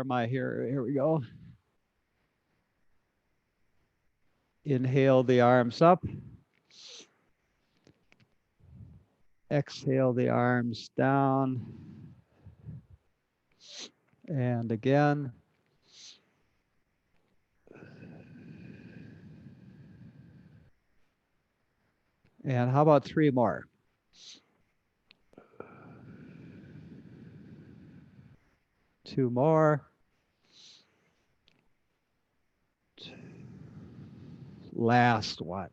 am I here? Here we go. Inhale the arms up. Exhale the arms down. And again. And how about 3 more? Two more. Last one.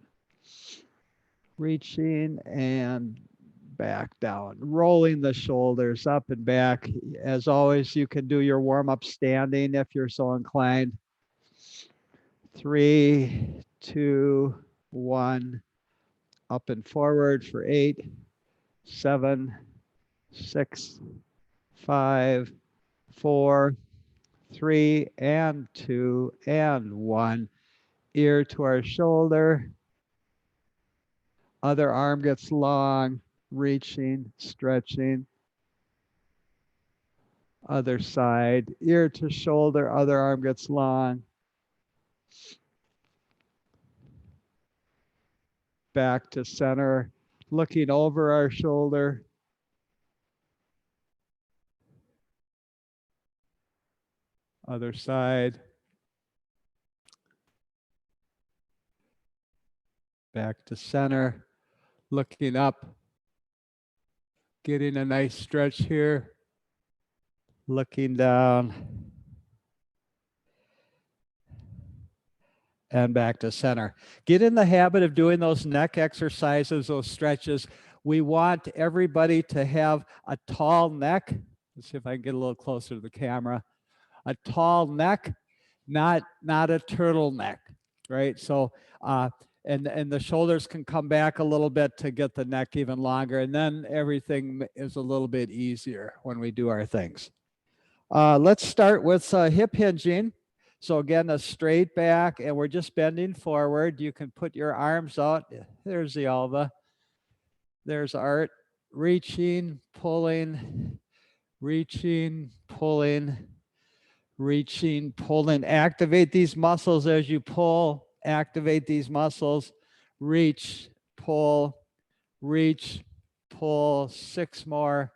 Reaching and back down. Rolling the shoulders up and back. As always, you can do your warm-up standing if you're so inclined. 3, 2, 1. Up and forward for 8, 7, 6, 5, 4, 3, and 2, and 1. Ear to our shoulder. Other arm gets long, reaching, stretching. Other side, ear to shoulder, other arm gets long. Back to center, looking over our shoulder. Other side. Back to center, looking up. Getting a nice stretch here. Looking down. And back to center. Get in the habit of doing those neck exercises, those stretches. We want everybody to have a tall neck. Let's see if I can get a little closer to the camera. A tall neck, not a turtleneck, right? So, and the shoulders can come back a little bit to get the neck even longer, and then everything is a little bit easier when we do our things. Let's start with hip hinging. So again, a straight back, and we're just bending forward. You can put your arms out. There's the Alva. There's Art. Reaching, pulling, reaching, pulling, reaching, pulling. Activate these muscles as you pull. Activate these muscles. Reach, pull, reach, pull. 6 more.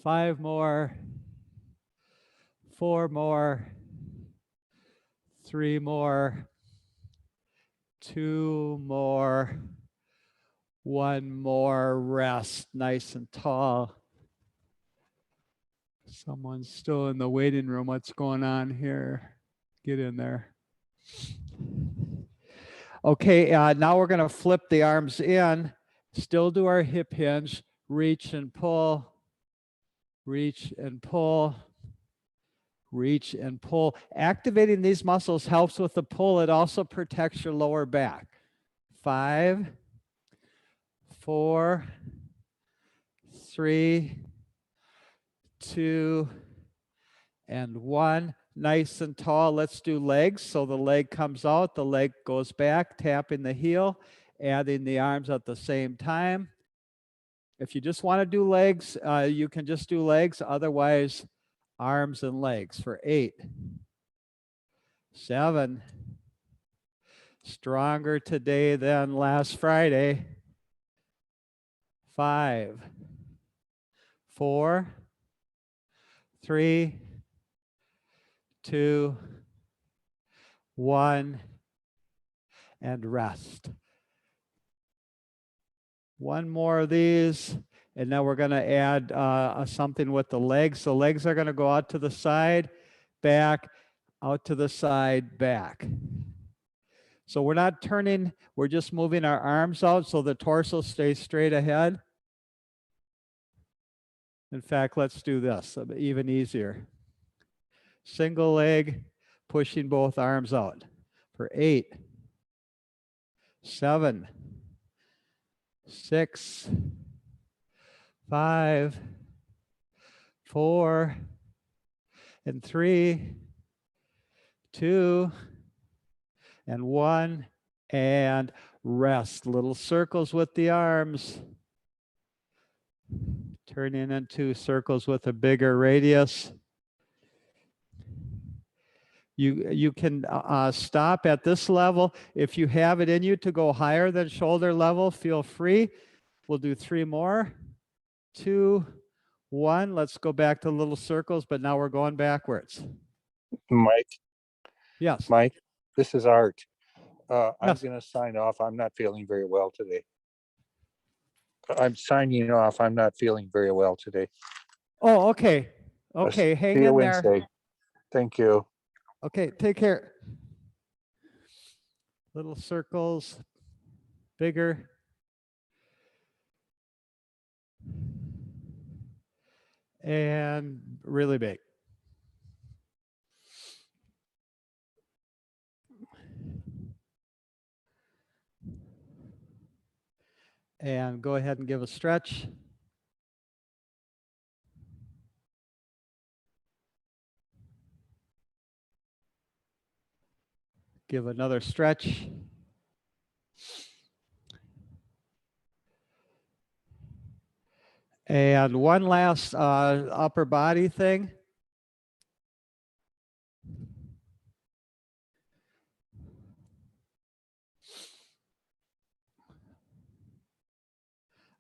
5 more. 4 more, 3 more, 2 more, 1 more, rest, nice and tall. Someone's still in the waiting room. What's going on here? Get in there. Okay, now we're gonna flip the arms in, still do our hip hinge, reach and pull, reach and pull. Reach and pull. Activating these muscles helps with the pull. It also protects your lower back. 5, 4, 3, 2, and 1. Nice and tall. Let's do legs. So the leg comes out, the leg goes back, tapping the heel, adding the arms at the same time. If you just want to do legs, you can just do legs. Otherwise, arms and legs for 8, 7. Stronger today than last Friday. 5, 4, 3, 2, 1, and rest. 1 more of these. And now we're going to add something with the legs. The legs are going to go out to the side, back, out to the side, back. So we're not turning, we're just moving our arms out so the torso stays straight ahead. In fact, let's do this, even easier. Single leg, pushing both arms out for 8, 7, 6, 5, 4, and 3, 2, and 1, and rest. Little circles with the arms. Turning into circles with a bigger radius. You can stop at this level. If you have it in you to go higher than shoulder level, feel free. We'll do 3 more. 2, 1. Let's go back to little circles, but now we're going backwards. Mike, Yes. Mike, this is Art. I'm Yes. going to sign off. I'm not feeling very well today. I'm signing off. I'm not feeling very well today. Oh, okay. Okay, hang See you in Wednesday. there. Thank you. Okay, take care. Little circles, bigger. And really big. And go ahead and give a stretch. Give another stretch. And one last upper body thing.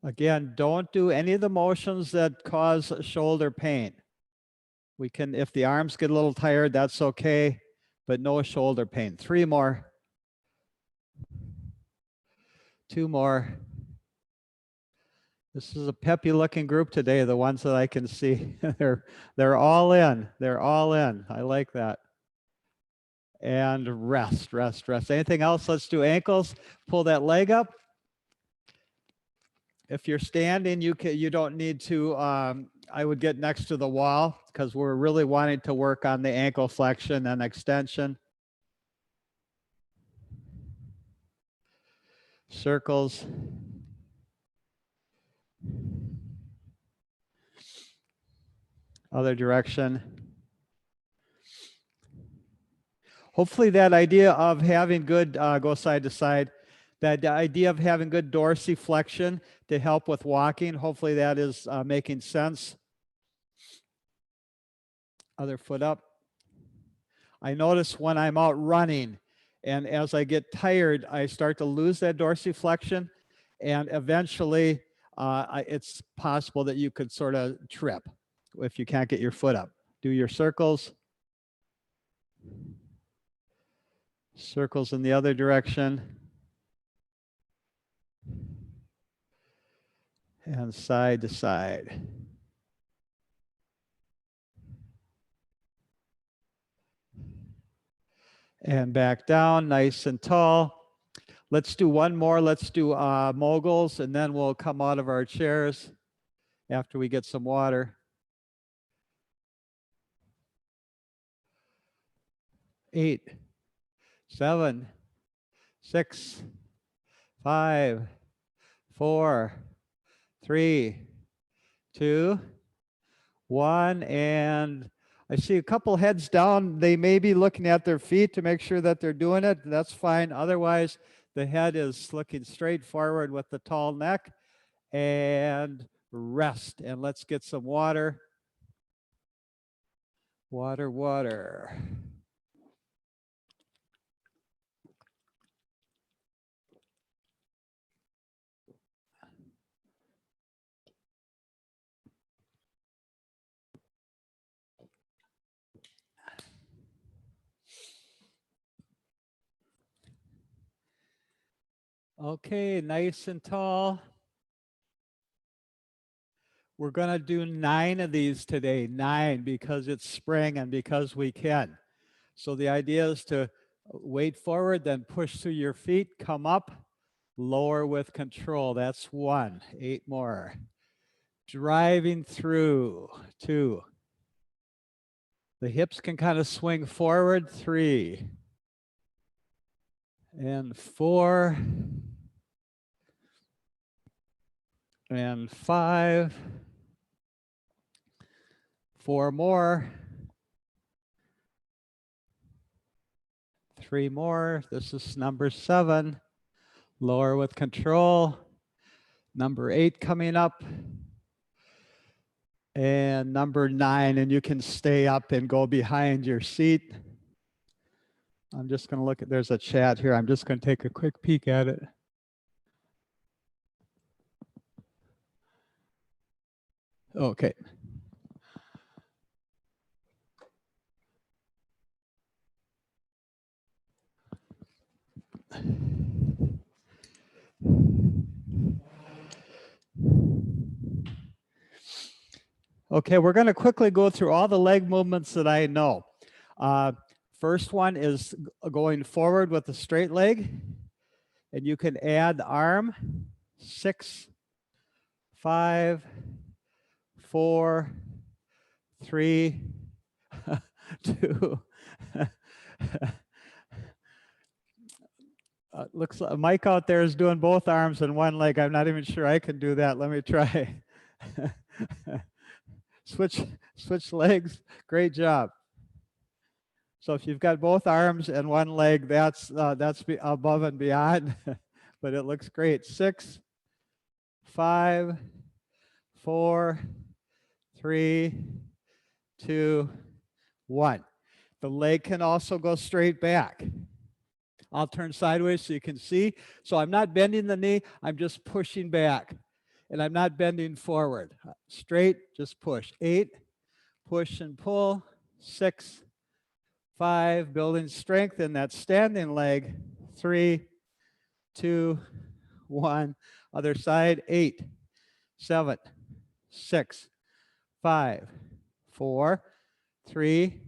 Again, don't do any of the motions that cause shoulder pain. We can, if the arms get a little tired, that's okay, but no shoulder pain. 3 more. 2 more. This is a peppy looking group today, the ones that I can see. they're all in. They're all in. I like that. And rest, rest, rest. Anything else? Let's do ankles. Pull that leg up. If you're standing, you don't need to, I would get next to the wall because we're really wanting to work on the ankle flexion and extension. Circles. Other direction. Hopefully that idea of having good, go side to side, that idea of having good dorsiflexion to help with walking, hopefully that is making sense. Other foot up. I notice when I'm out running and as I get tired, I start to lose that dorsiflexion, and eventually it's possible that you could sort of trip if you can't get your foot up. Do your circles. Circles in the other direction. And side to side. And back down, nice and tall. Let's do one more. Let's do moguls, and then we'll come out of our chairs after we get some water. 8, 7, 6, 5, 4, 3, 2, 1, and I see a couple heads down. They may be looking at their feet to make sure that they're doing it. That's fine. Otherwise, the head is looking straight forward with the tall neck. And rest. And let's get some water. Water, water. Okay, nice and tall. We're going to do 9 of these today, 9, because it's spring and because we can. So the idea is to weight forward, then push through your feet, come up, lower with control. That's 1. 8 more. Driving through, 2. The hips can kind of swing forward, 3. And 4. And 5. 4 more. 3 more. This is number 7. Lower with control. Number 8 coming up. And number 9, and you can stay up and go behind your seat. I'm just going to look at, there's a chat here. I'm just going to take a quick peek at it. Okay. Okay, we're going to quickly go through all the leg movements that I know. First one is going forward with a straight leg, and you can add arm. 6, 5, 4, 3, 2. Looks like Mike out there is doing both arms and one leg. I'm not even sure I can do that. Let me try. Switch legs. Great job. So if you've got both arms and one leg, that's above and beyond, but it looks great. 6, 5, 4, 3, 2, 1. The leg can also go straight back. I'll turn sideways so you can see. So I'm not bending the knee, I'm just pushing back. And I'm not bending forward. Straight, just push. 8, push and pull. 6, 5, building strength in that standing leg. 3, 2, 1. Other side. 8, 7, 6, 5, 4, 3,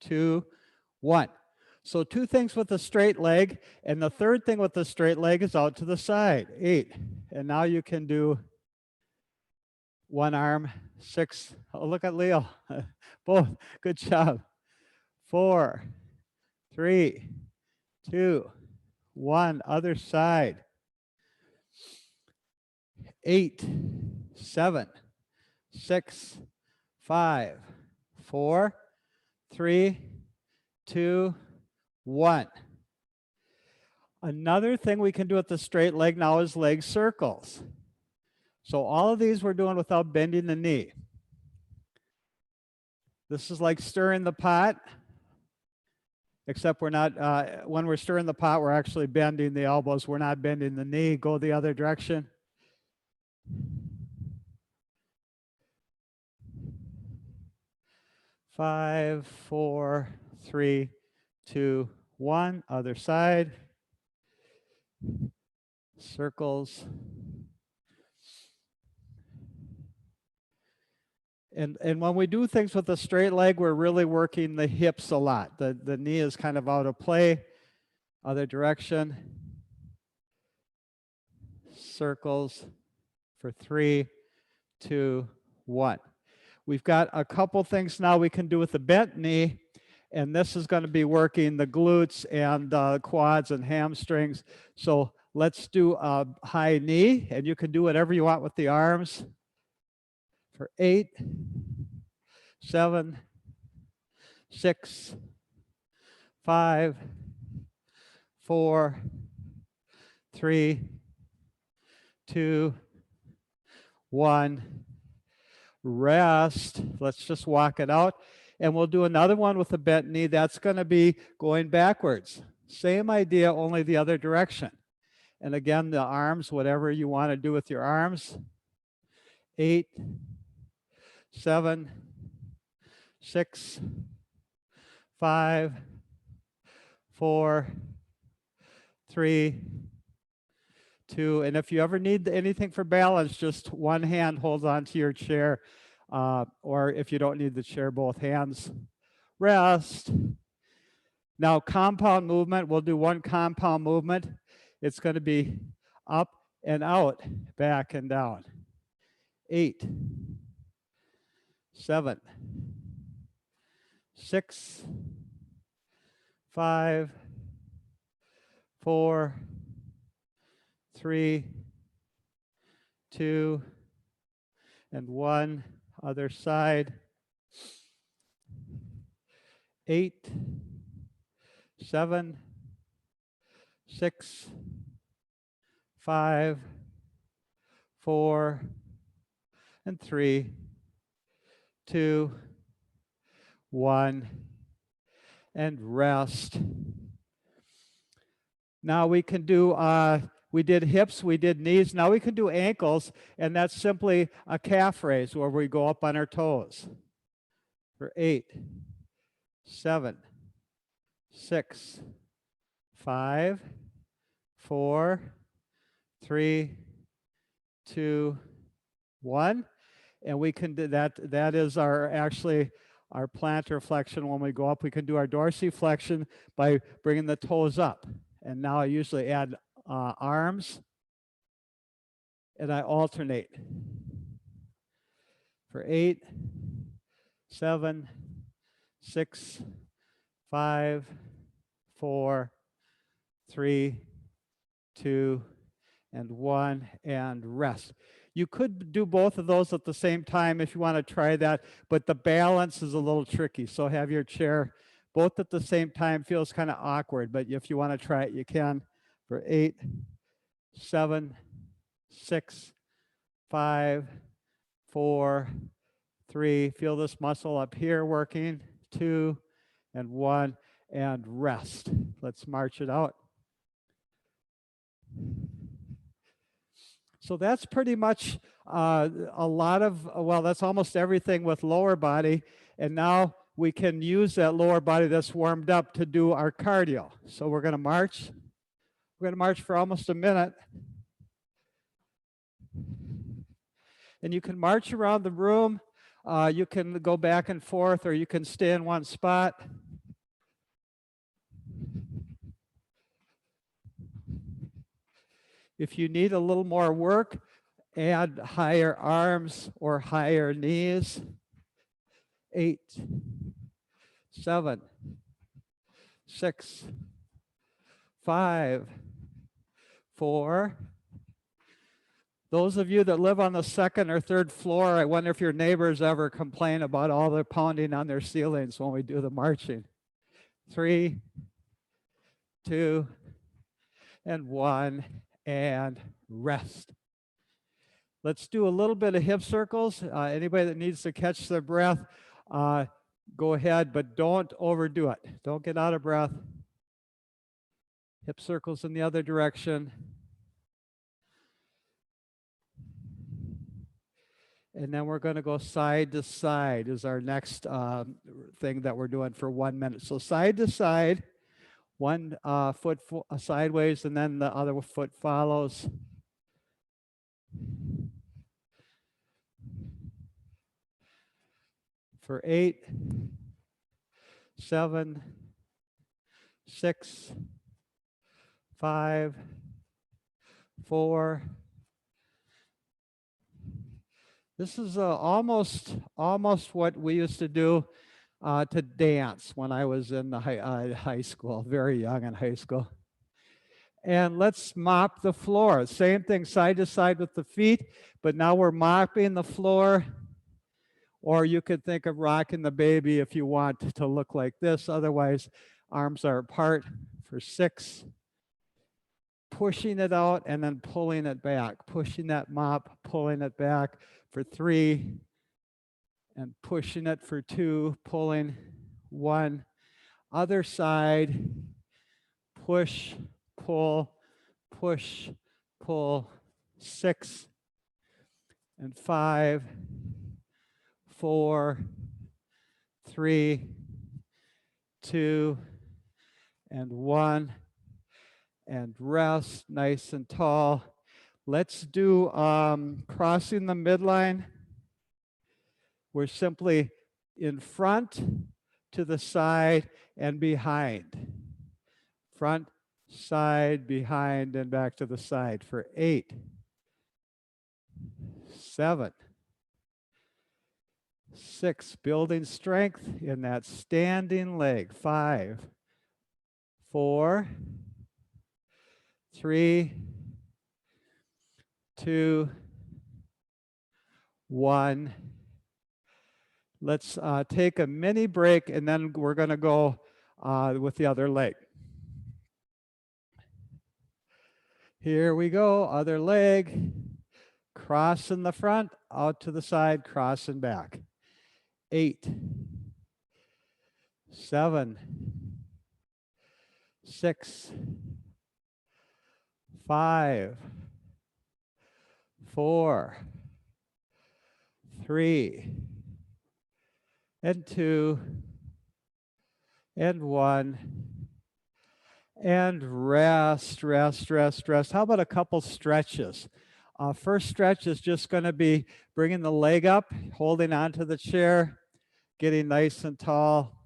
2, 1. So 2 things with the straight leg, and the third thing with the straight leg is out to the side. 8. And now you can do one arm. 6. Oh, look at Leo. Both. Good job. 4, 3, 2, 1. Other side. 8, 7, 6, 5, 4, 3, 2, 1. Another thing we can do with the straight leg now is leg circles. So all of these we're doing without bending the knee. This is like stirring the pot, except we're not, when we're stirring the pot, we're actually bending the elbows. We're not bending the knee. Go the other direction. Five, 4, 3, 2, 1. Other side. Circles. And when we do things with a straight leg, we're really working the hips a lot. The knee is kind of out of play. Other direction. Circles for 3, 2, 1. We've got a couple things now we can do with the bent knee, and this is going to be working the glutes and quads and hamstrings. So let's do a high knee, and you can do whatever you want with the arms. For 8, 7, 6, 5, 4, 3, 2, 1. Rest. Let's just walk it out. And we'll do another one with a bent knee. That's going to be going backwards. Same idea, only the other direction. And again, the arms, whatever you want to do with your arms. 8, 7, 6, 5, 4, 3, 2. And if you ever need anything for balance, just one hand holds onto your chair. Or if you don't need the chair, both hands. Rest. Now, compound movement. We'll do one compound movement. It's going to be up and out, back and down. 8, 7, 6, 5, 4, 3, 2, and 1. Other side. 8, 7, 6, 5, 4, and 3, 2, 1, and rest. Now we can do, we did hips, we did knees. Now we can do ankles, and that's simply a calf raise where we go up on our toes. For 8, 7, 6, 5, 4, 3, 2, 1. And we can do that. That is actually our plantar flexion. When we go up, we can do our dorsiflexion by bringing the toes up. And now I usually add arms, and I alternate. For 8, 7, 6, 5, 4, 3, 2, and 1, and rest. You could do both of those at the same time if you want to try that, but the balance is a little tricky. So have your chair both at the same time. Feels kind of awkward, but if you want to try it, you can. For 8, 7, 6, 5, 4, 3. Feel this muscle up here working. 2, and 1, and rest. Let's march it out. So that's pretty much a lot of, well, that's almost everything with lower body. And now we can use that lower body that's warmed up to do our cardio. So we're going to march. We're going to march for almost a minute. And you can march around the room. You can go back and forth, or you can stay in one spot. If you need a little more work, add higher arms or higher knees. 8, 7, 6, 5, 4. Those of you that live on the second or third floor, I wonder if your neighbors ever complain about all the pounding on their ceilings when we do the marching. 3, 2, and 1, and rest. Let's do a little bit of hip circles. Anybody that needs to catch their breath, go ahead, but don't overdo it. Don't get out of breath. Hip circles in the other direction. And then we're going to go side to side is our next thing that we're doing for 1 minute. So side to side, one foot sideways, and then the other foot follows. For 8, 7, 6, 5, 4. This is almost what we used to do to dance when I was in the high school, very young in high school. And let's mop the floor. Same thing, side to side with the feet, but now we're mopping the floor. Or you could think of rocking the baby if you want to look like this. Otherwise, arms are apart. For 6, pushing it out and then pulling it back. Pushing that mop, pulling it back. For 3, and pushing it. For 2, pulling. 1, other side. Push, pull, push, pull. 6, and 5, 4, 3, 2, and 1, and rest nice and tall. Let's do crossing the midline. We're simply in front, to the side, and behind. Front, side, behind, and back to the side. For 8, 7, 6, building strength in that standing leg. 5, 4, 3, 2, 1. Let's take a mini break, and then we're going to go with the other leg. Here we go, other leg. Cross in the front, out to the side, cross and back. 8, 7, 6, 5, 4, 3, and 2, and 1, and rest, rest, rest, rest. How about a couple stretches? First stretch is just going to be bringing the leg up, holding onto the chair, getting nice and tall.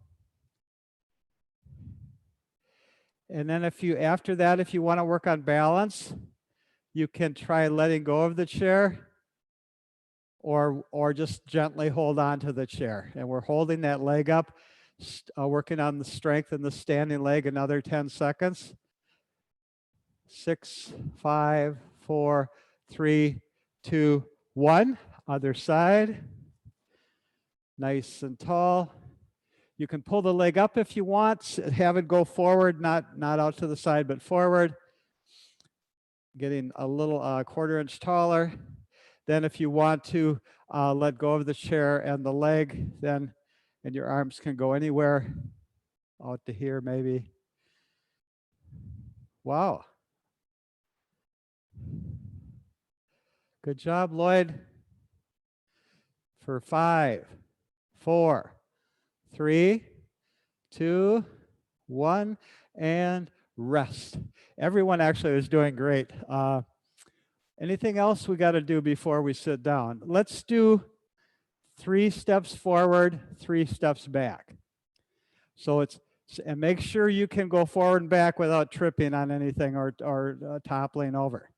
And then after that, if you want to work on balance, you can try letting go of the chair or just gently hold on to the chair. And we're holding that leg up, working on the strength in the standing leg, another 10 seconds. 6, 5, 4, 3, 2, 1. Other side. Nice and tall. You can pull the leg up if you want, have it go forward, not out to the side, but forward. Getting a little 1/4 inch taller. Then if you want to let go of the chair and the leg, and your arms can go anywhere, out to here maybe. Wow. Good job, Lloyd. For 5, 4, 3, 2, 1, and rest. Everyone actually is doing great. Anything else we got to do before we sit down? Let's do 3 steps forward, 3 steps back. And make sure you can go forward and back without tripping on anything or toppling over.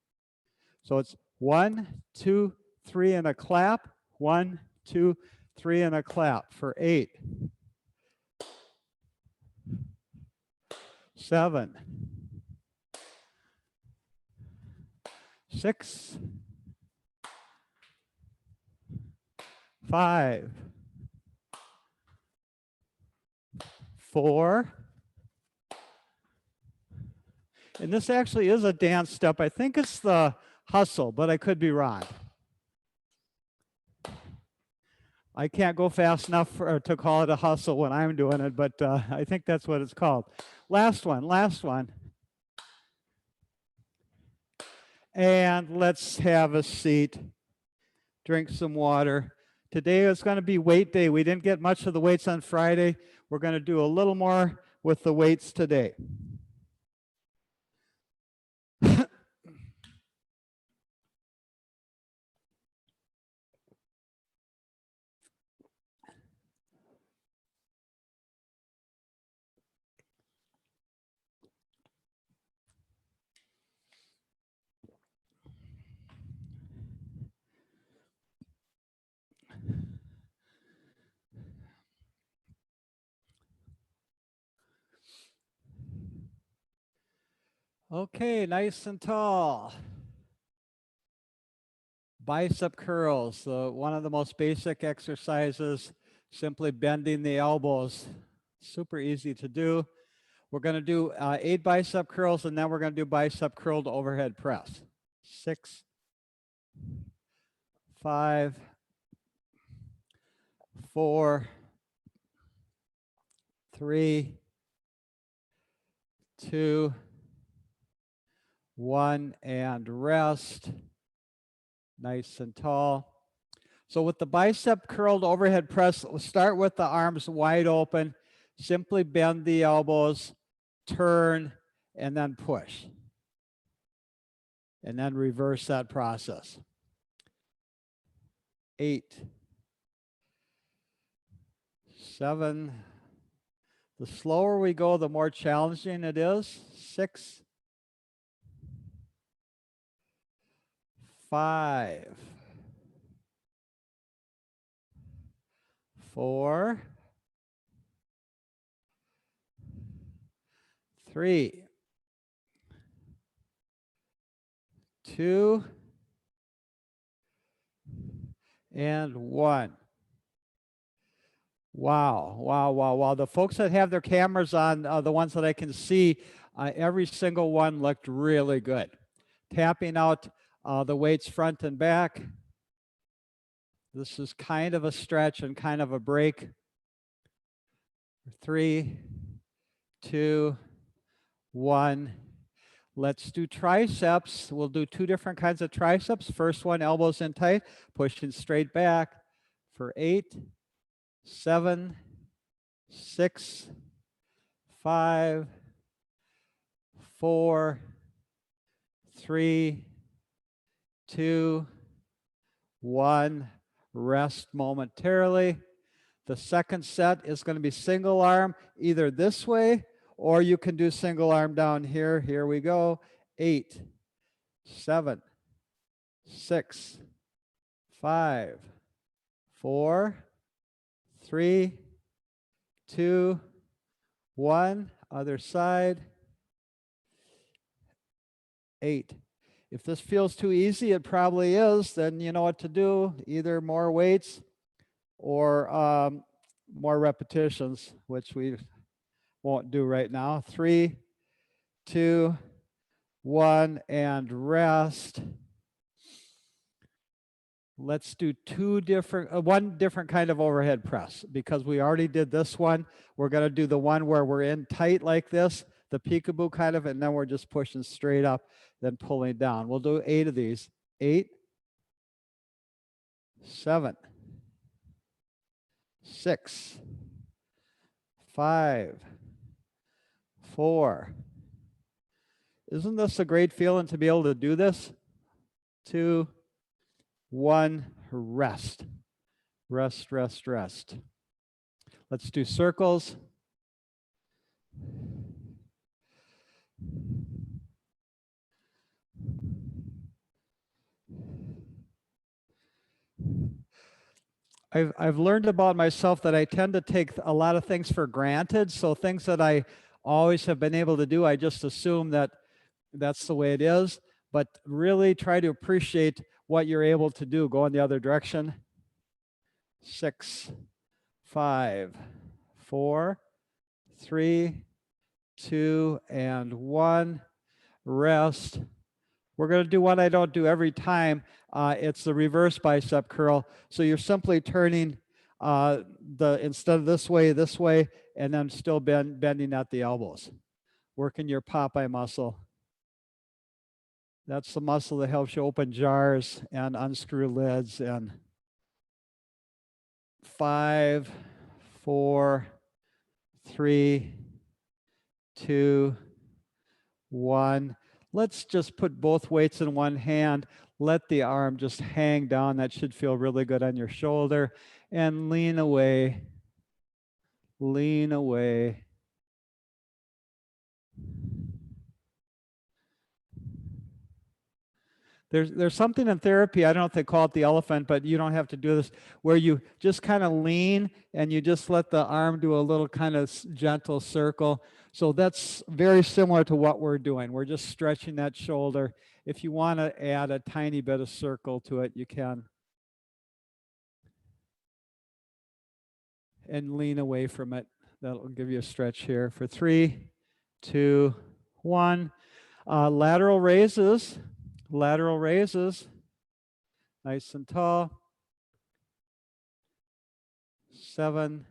So it's 1, 2, 3, and a clap. 1, 2, 3, and a clap for 8, 7, 6, 5, 4. And this actually is a dance step. I think it's the hustle, but I could be wrong. I can't go fast enough to call it a hustle when I'm doing it, but I think that's what it's called. Last one, last one. And let's have a seat, drink some water. Today is going to be weight day. We didn't get much of the weights on Friday. We're going to do a little more with the weights today. Okay, nice and tall. Bicep curls, one of the most basic exercises, simply bending the elbows. Super easy to do. We're going to do 8 bicep curls, and then we're going to do bicep curled overhead press. 6, 5, 4, 3, 2, 1, and rest. Nice and tall. So with the bicep curled overhead press, we'll start with the arms wide open. Simply bend the elbows, turn, and then push. And then reverse that process. 8, 7. The slower we go, the more challenging it is. 6, 5, 4, 3, 2, and 1. Wow, wow, wow, wow. The folks that have their cameras on, the ones that I can see, every single one looked really good. Tapping out the weights front and back. This is kind of a stretch and kind of a break. 3, 2, 1. Let's do triceps. We'll do 2 different kinds of triceps. First one, elbows in tight, pushing straight back for 8, 7, 6, 5, 4, 3, 2, 1. Rest momentarily. The second set is going to be single arm, either this way, or you can do single arm down here. Here we go. 8, 7, 6, 5, 4, 3, 2, 1. Other side. 8. If this feels too easy, it probably is, then you know what to do. Either more weights or more repetitions, which we won't do right now. 3, 2, 1, and rest. Let's do one different kind of overhead press, because we already did this one. We're going to do the one where we're in tight like this, the peekaboo kind of, and then we're just pushing straight up, then pulling down. We'll do 8 of these. 8, 7, 6, 5, 4. Isn't this a great feeling to be able to do this? 2, 1, rest. Rest, rest, rest. Let's do circles. I've learned about myself that I tend to take a lot of things for granted. So things that I always have been able to do, I just assume that that's the way it is. But really try to appreciate what you're able to do. Go in the other direction. 6, 5, 4, 3, 2, and 1. Rest. We're going to do one I don't do every time. It's the reverse bicep curl. So you're simply turning instead of this way, and then still bending at the elbows. Working your Popeye muscle. That's the muscle that helps you open jars and unscrew lids. And 5, 4, 3, 2, 1. Let's just put both weights in one hand. Let the arm just hang down. That should feel really good on your shoulder. And lean away. Lean away. There's something in therapy, I don't know if they call it the elephant, but you don't have to do this, where you just kind of lean and you just let the arm do a little kind of gentle circle. So that's very similar to what we're doing. We're just stretching that shoulder. If you want to add a tiny bit of circle to it, you can. And lean away from it. That'll give you a stretch here for 3, 2, 1. Lateral raises. Lateral raises. Nice and tall. 7,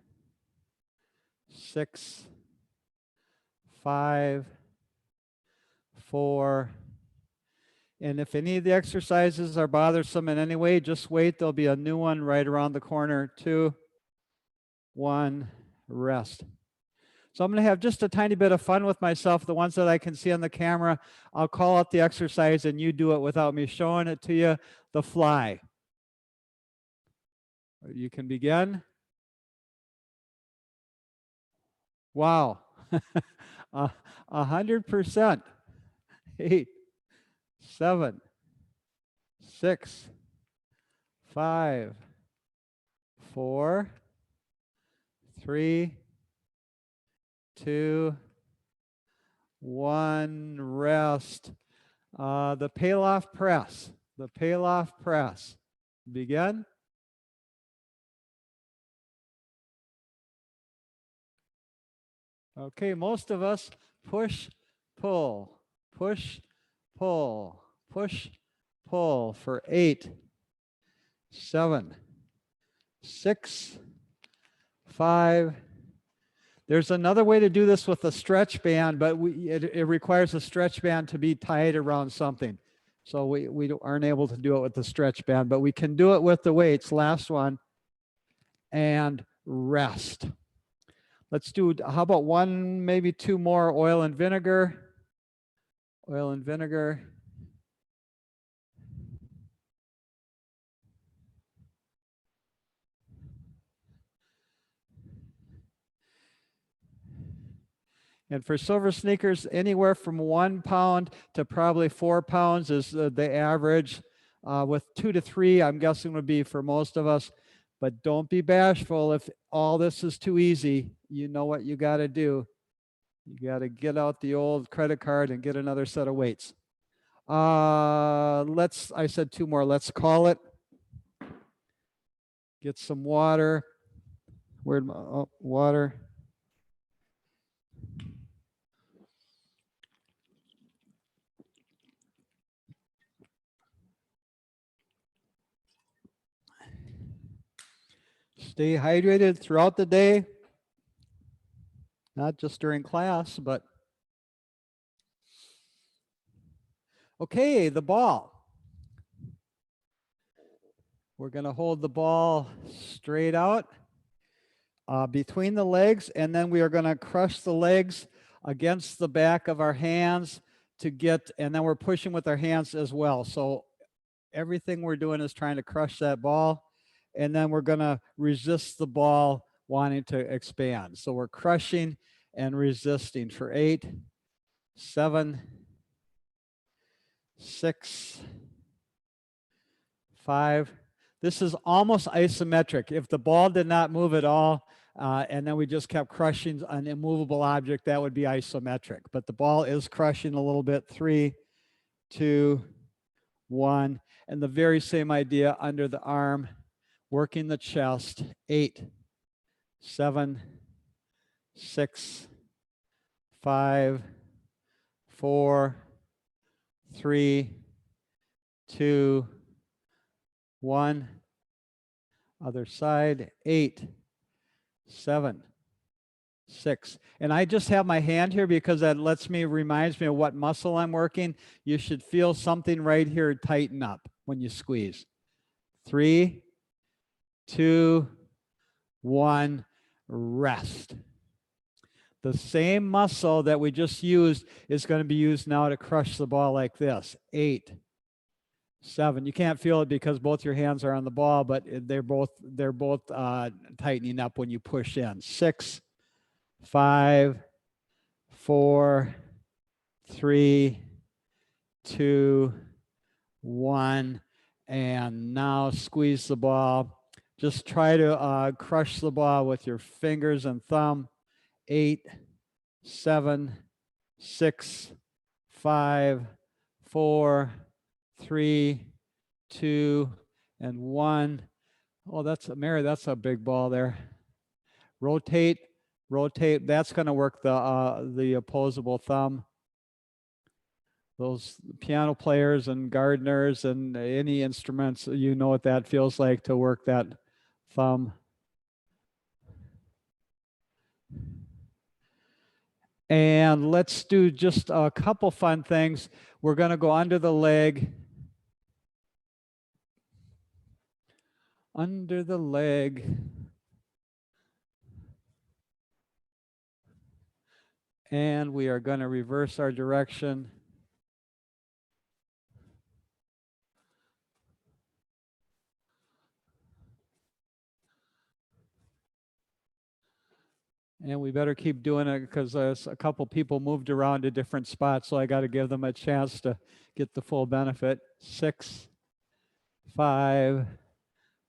6, 5, 4. And if any of the exercises are bothersome in any way, just wait. There'll be a new one right around the corner. 2, 1, rest. So I'm going to have just a tiny bit of fun with myself. The ones that I can see on the camera, I'll call out the exercise and you do it without me showing it to you. The fly. You can begin. Wow. 100%. 8, 7, 6, 5, 4, 3, 2, 1. Rest. The Palloff press. The Palloff press. Begin. Okay, most of us push, pull, push, pull, push, pull for 8, 7, 6, 5, There's another way to do this with a stretch band, but it requires a stretch band to be tied around something. So we aren't able to do it with the stretch band, but we can do it with the weights. Last one. And rest. Let's do, how about one, maybe two more, oil and vinegar. Oil and vinegar. And for SilverSneakers, anywhere from 1 pound to probably 4 pounds is the average. With 2 to 3, I'm guessing would be for most of us. But don't be bashful. If all this is too easy, you know what you got to do. You got to get out the old credit card and get another set of weights. I said 2 more. Let's call it. Get some water. Where'd my, oh, water. Stay hydrated throughout the day, not just during class, but okay, the ball. We're going to hold the ball straight out between the legs, and then we are going to crush the legs against the back of our hands to get, and then we're pushing with our hands as well. So everything we're doing is trying to crush that ball, and then we're going to resist the ball wanting to expand. So we're crushing and resisting for 8, 7, 6, 5. This is almost isometric. If the ball did not move at all, and then we just kept crushing an immovable object, that would be isometric. But the ball is crushing a little bit. 3, 2, 1. And the very same idea under the arm, working the chest. 8, 7, 6, 5, 4, 3, 2, 1. Other side. 8, 7, 6. And I just have my hand here because that reminds me of what muscle I'm working. You should feel something right here tighten up when you squeeze. 3, 2, 1, rest. The same muscle that we just used is going to be used now to crush the ball like this. 8, 7. You can't feel it because both your hands are on the ball, but they're both tightening up when you push in. 6, 5, 4, 3, 2, 1. And now squeeze the ball. Just try to crush the ball with your fingers and thumb. 8, 7, 6, 5, 4, 3, 2, and 1. Oh, Mary, that's a big ball there. Rotate, rotate. That's going to work the opposable thumb. Those piano players and gardeners and any instruments, you know what that feels like to work that thumb. And let's do just a couple fun things. We're going to go under the leg. Under the leg. And we are going to reverse our direction. And we better keep doing it because a couple people moved around to different spots, so I got to give them a chance to get the full benefit. 6, 5,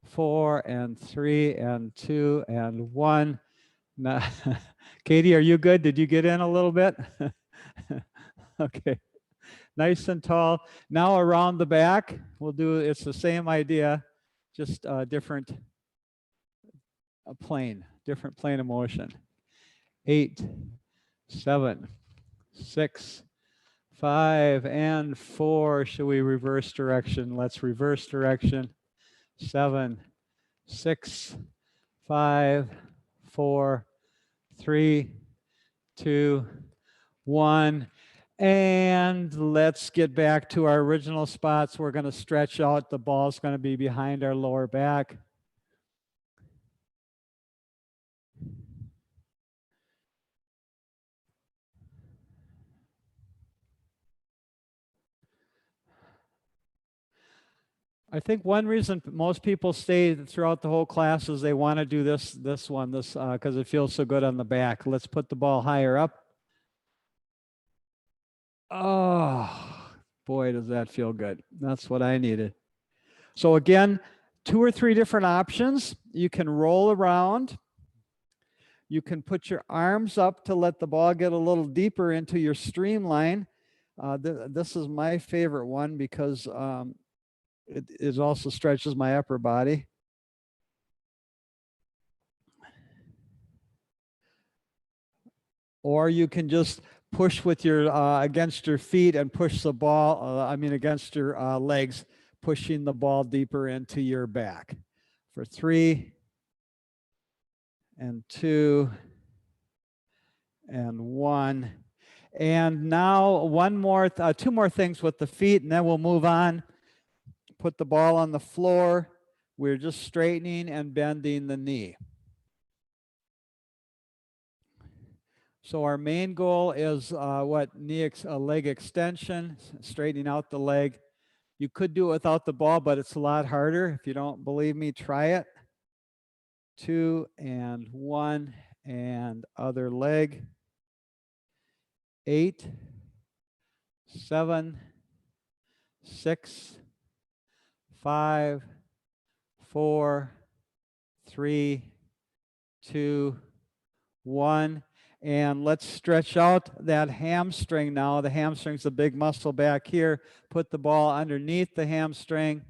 4, and 3, and 2, and 1. Now, Katie, are you good? Did you get in a little bit? Okay. Nice and tall. Now around the back, it's the same idea, just a different plane of motion. 8, 7, 6, 5, and 4. Should we reverse direction? Let's reverse direction. 7, 6, 5, 4, 3, 2, 1. And let's get back to our original spots. We're going to stretch out. The ball's going to be behind our lower back. I think one reason most people stay throughout the whole class is they want to do this one, because it feels so good on the back. Let's put the ball higher up. Oh, boy, does that feel good. That's what I needed. So again, 2 or 3 different options. You can roll around. You can put your arms up to let the ball get a little deeper into your streamline. This is my favorite one because it also stretches my upper body. Or you can just push with your against your feet and push the ball, against your legs, pushing the ball deeper into your back. For 3 and 2 and 1. And now 2 more things with the feet, and then we'll move on. Put the ball on the floor. We're just straightening and bending the knee. So our main goal is leg extension, straightening out the leg. You could do it without the ball, but it's a lot harder. If you don't believe me, try it. 2 and 1 and other leg. 8, 7, 6, 5, 4, 3, 2, 1. And let's stretch out that hamstring now. The hamstring's a big muscle back here. Put the ball underneath the hamstring.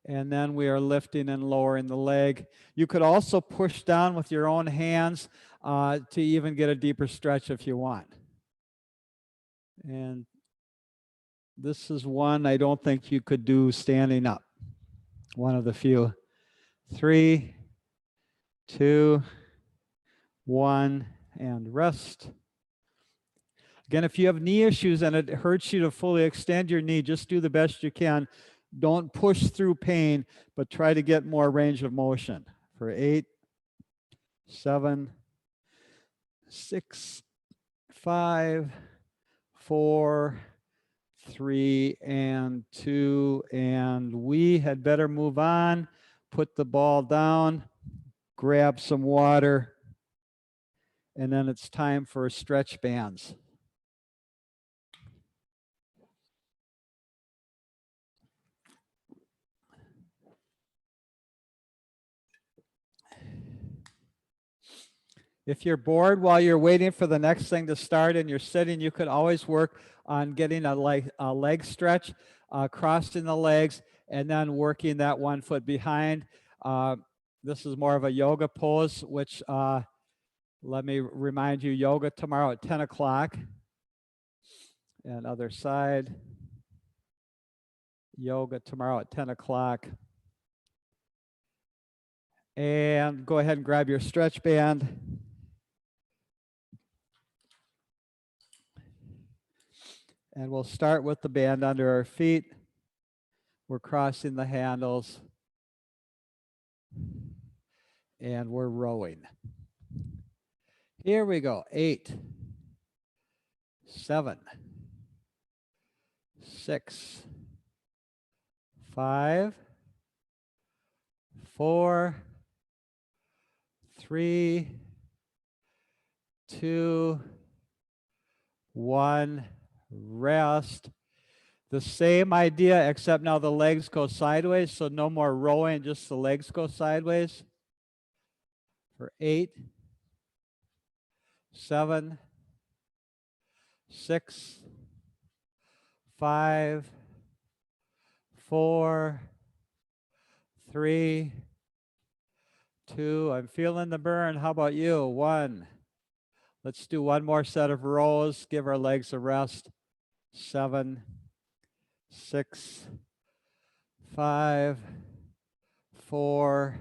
And then we are lifting and lowering the leg. You could also push down with your own hands to even get a deeper stretch if you want. And this is one I don't think you could do standing up. One of the few. 3, 2, 1, and rest. Again, if you have knee issues and it hurts you to fully extend your knee, just do the best you can. Don't push through pain, but try to get more range of motion. For 8, 7, 6, 5, 4, 3, and 2, and we had better move on. Put the ball down, grab some water, and then it's time for stretch bands. If you're bored while you're waiting for the next thing to start and you're sitting, you could always work on getting a leg stretch, crossing the legs, and then working that 1 foot behind. This is more of a yoga pose, which let me remind you, yoga tomorrow at 10 o'clock. And other side. Yoga tomorrow at 10 o'clock. And go ahead and grab your stretch band. And we'll start with the band under our feet. We're crossing the handles. And we're rowing. Here we go. 8, 7, 6, 5, 4, 3, 2, 1. Rest. The same idea, except now the legs go sideways, so no more rowing, just the legs go sideways. For 8, 7, 6, 5, 4, 3, 2. I'm feeling the burn. How about you? 1. Let's do one more set of rows. Give our legs a rest. 7, 6, 5, 4,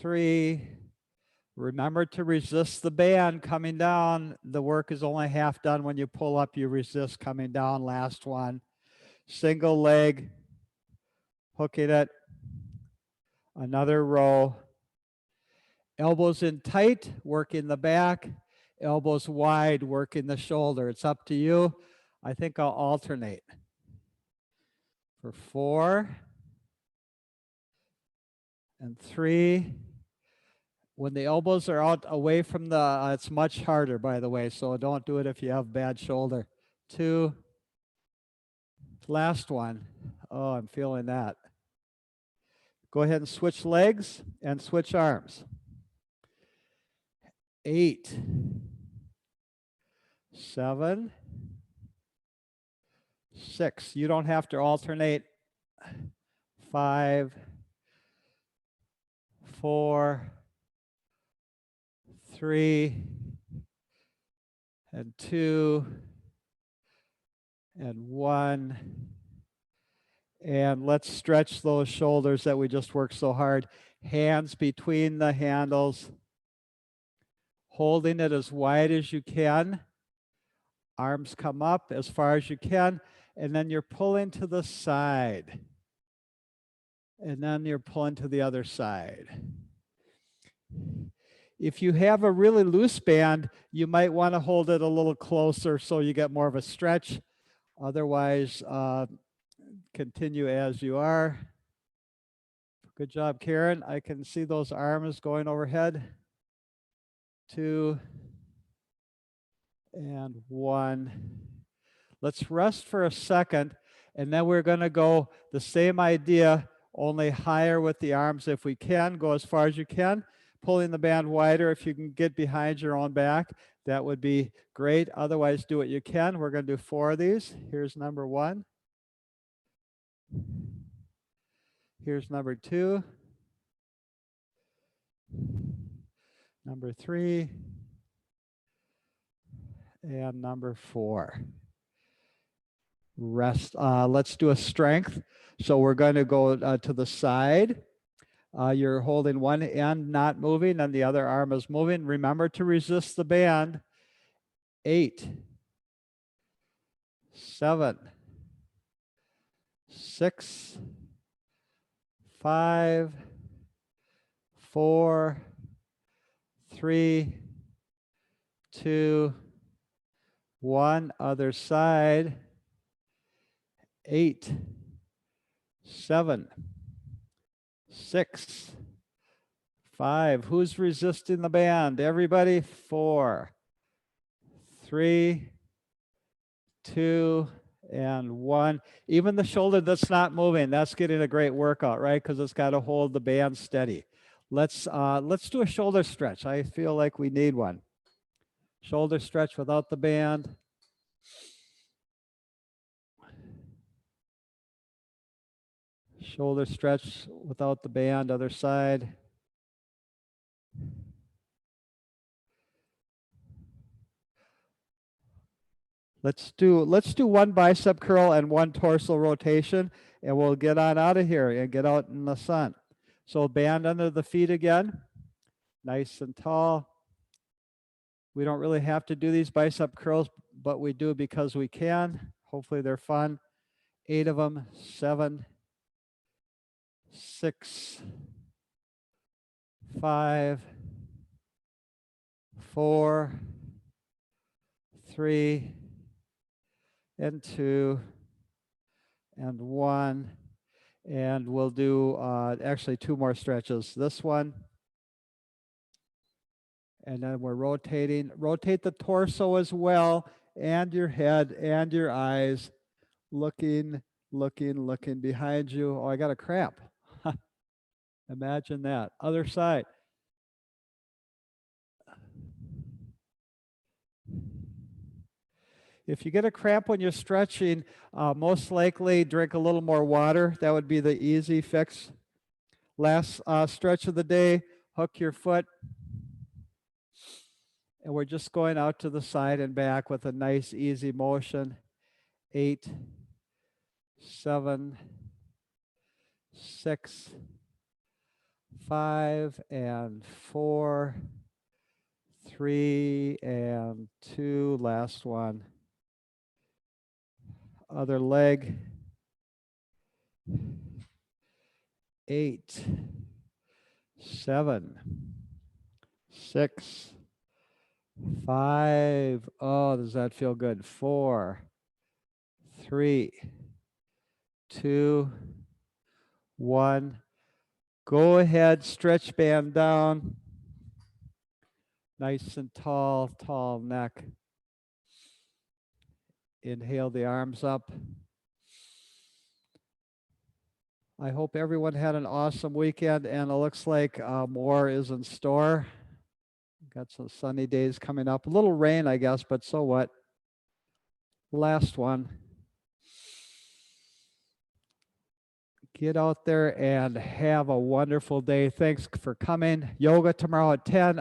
3. Remember to resist the band coming down. The work is only half done when you pull up, you resist coming down. Last one. Single leg, hooking it. Another row. Elbows in tight, work in the back. Elbows wide, work in the shoulder. It's up to you. I think I'll alternate. For 4 and 3. When the elbows are out away from the, it's much harder, by the way, so don't do it if you have bad shoulder. 2. Last one. Oh, I'm feeling that. Go ahead and switch legs and switch arms. 8, 7, 6. You don't have to alternate. 5, 4, 3, and 2, and 1. And let's stretch those shoulders that we just worked so hard. Hands between the handles, holding it as wide as you can. Arms come up as far as you can, and then you're pulling to the side. And then you're pulling to the other side. If you have a really loose band, you might want to hold it a little closer so you get more of a stretch. Otherwise, continue as you are. Good job, Karen. I can see those arms going overhead. 2 and 1. Let's rest for a second, and then we're going to go the same idea, only higher with the arms if we can. Go as far as you can, pulling the band wider. If you can get behind your own back, that would be great. Otherwise, do what you can. We're going to do 4 of these. Here's number 1. Here's number 2. Number 3. And number 4. Rest. Let's do a strength. So we're going to go to the side. You're holding one end, not moving, and the other arm is moving. Remember to resist the band. 8, 7, 6, 5, 4, 3, 2, 1. Other side. 8, 7, 6, 5. Who's resisting the band? Everybody. 4, 3, 2, and 1. Even the shoulder that's not moving, that's getting a great workout, right? Because it's got to hold the band steady. Let's do a shoulder stretch. I feel like we need one. Shoulder stretch without the band. Shoulder stretch without the band, other side. Let's do 1 bicep curl and 1 torso rotation, and we'll get on out of here and get out in the sun. So band under the feet again, nice and tall. We don't really have to do these bicep curls, but we do because we can. Hopefully they're fun. 8 of them, 7, 6, 5, 4, 3, and 2, and 1. And we'll do actually 2 more stretches. This one. And then we're rotating. Rotate the torso as well, and your head and your eyes. Looking behind you. Oh, I got a cramp. Imagine that. Other side. If you get a cramp when you're stretching, most likely drink a little more water. That would be the easy fix. Last stretch of the day, hook your foot. And we're just going out to the side and back with a nice, easy motion. 8, 7, 6, 5 and 4, 3 and 2, last one. Other leg. 8, 7, 6, 5. Oh, does that feel good? 4, 3, 2, 1. Go ahead, stretch band down. Nice and tall, tall neck. Inhale the arms up. I hope everyone had an awesome weekend, and it looks like more is in store. Got some sunny days coming up. A little rain, I guess, but so what? Last one. Get out there and have a wonderful day. Thanks for coming. Yoga tomorrow at 10.